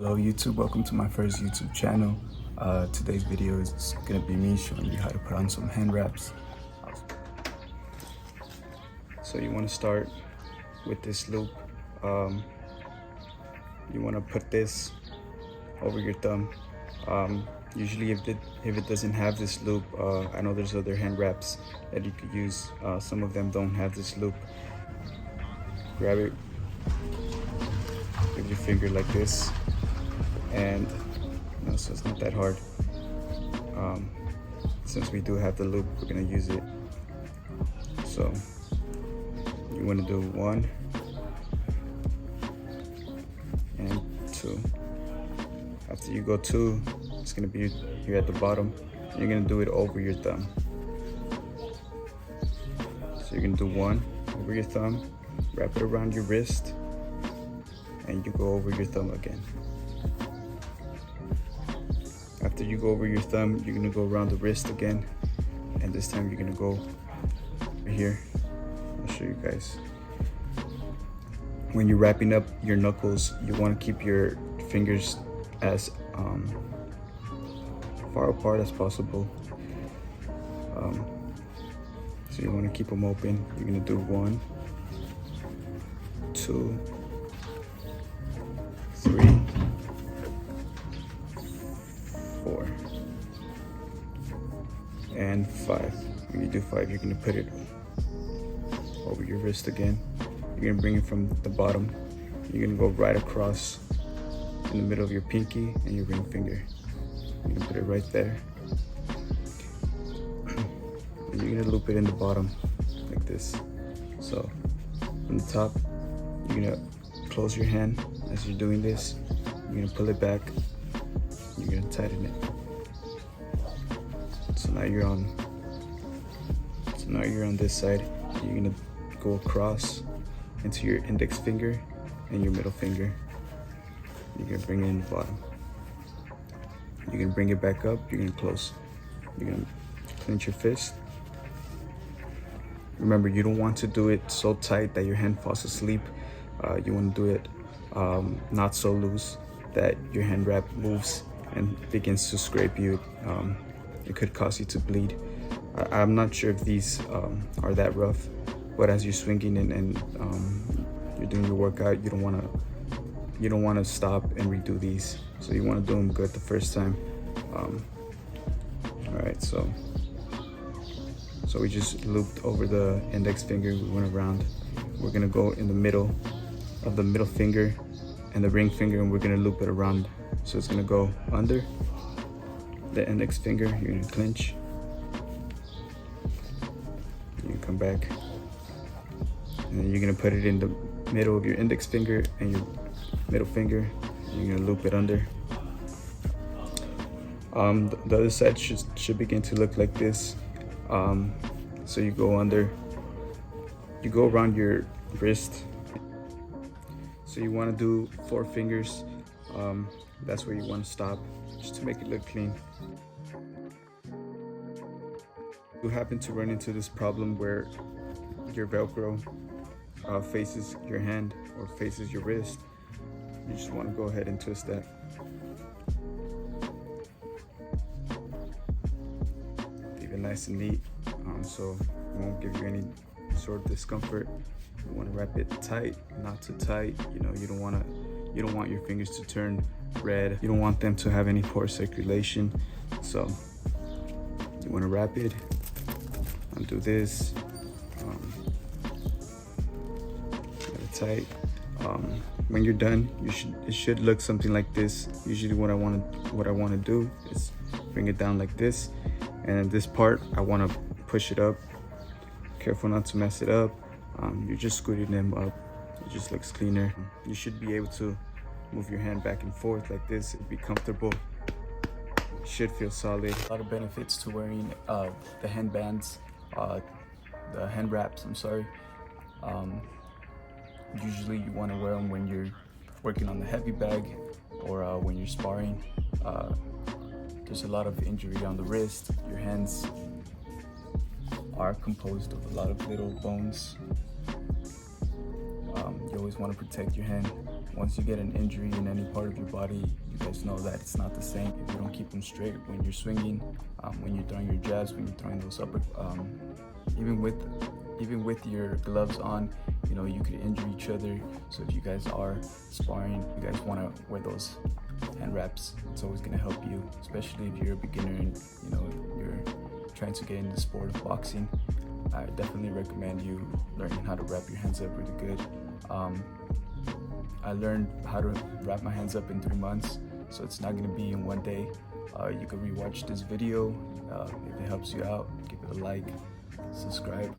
Hello YouTube, welcome to my first YouTube channel. Today's video is going to be me showing you how to put on some hand wraps. So you want to start with this loop. You want to put this over your thumb. Usually if it doesn't have this loop, I know there's other hand wraps that you could use. Some of them don't have this loop. Grab it with your finger like this. And so it's not that hard. Since we do have the loop, we're gonna use it. So you want to do 1 and 2. After you go 2, it's gonna be here at the bottom. You're gonna do it over your thumb. So you're gonna do 1 over your thumb, wrap it around your wrist, and you go over your thumb again. After you go over your thumb, you're gonna go around the wrist again, and this time you're gonna go right here. I'll show you guys. When you're wrapping up your knuckles, you want to keep your fingers as far apart as possible. So you want to keep them open. You're gonna do 1, 2, 3, 4, and 5. When you do 5, you're gonna put it over your wrist again. You're gonna bring it from the bottom. You're gonna go right across in the middle of your pinky and your ring finger. You're gonna put it right there. And you're gonna loop it in the bottom like this. So from the top, you're gonna close your hand as you're doing this. You're gonna pull it back. You're gonna tighten it. So now you're on this side. You're gonna go across into your index finger and your middle finger. You're gonna bring it in the bottom. You're gonna bring it back up. You're gonna close. You're gonna clench your fist. Remember, you don't want to do it so tight that your hand falls asleep. You want to do it not so loose that your hand wrap moves and begins to scrape you. It could cause you to bleed. I'm not sure if these are that rough, but as you're swinging and you're doing your workout, you don't want to stop and redo these. So you want to do them good the first time. All right, so we just looped over the index finger. We went around. We're gonna go in the middle of the middle finger and the ring finger, and we're gonna loop it around. So it's gonna go under the index finger. You're gonna clench. You come back, and then you're gonna put it in the middle of your index finger and your middle finger. You're gonna loop it under. The other side should begin to look like this. So you go under. You go around your wrist. So you want to do 4 fingers. That's where you want to stop, just to make it look clean. You happen to run into this problem where your Velcro faces your hand or faces your wrist. You just want to go ahead and twist that. Leave it nice and neat, so it won't give you any sort of discomfort. You want to wrap it tight, not too tight. You don't want your fingers to turn red. You don't want them to have any poor circulation. So you want to wrap it, undo this, get it tight. When you're done, it should look something like this. Usually what I want to do is bring it down like this, and this part I want to push it up. Careful not to mess it up. You're just scooting them up. It just looks cleaner. You should be able to move your hand back and forth like this. It'd be comfortable. It should feel solid. A lot of benefits to wearing the hand bands, the hand wraps, I'm sorry. Usually you want to wear them when you're working on the heavy bag or when you're sparring. There's a lot of injury on the wrist. Your hands are composed of a lot of little bones. You always want to protect your hand. once you get an injury in any part of your body, you guys know that it's not the same if you don't keep them straight when you're swinging, when you're throwing your jabs, when you're throwing those upper, even with your gloves on, you know, you could injure each other. So if you guys are sparring, you guys want to wear those hand wraps. It's always going to help you, especially if you're a beginner and, you know, you're trying to get into the sport of boxing. I definitely recommend you learning how to wrap your hands up really good. I learned how to wrap my hands up in 3 months, so it's not going to be in one day. You can rewatch this video. If it helps you out, give it a like, subscribe.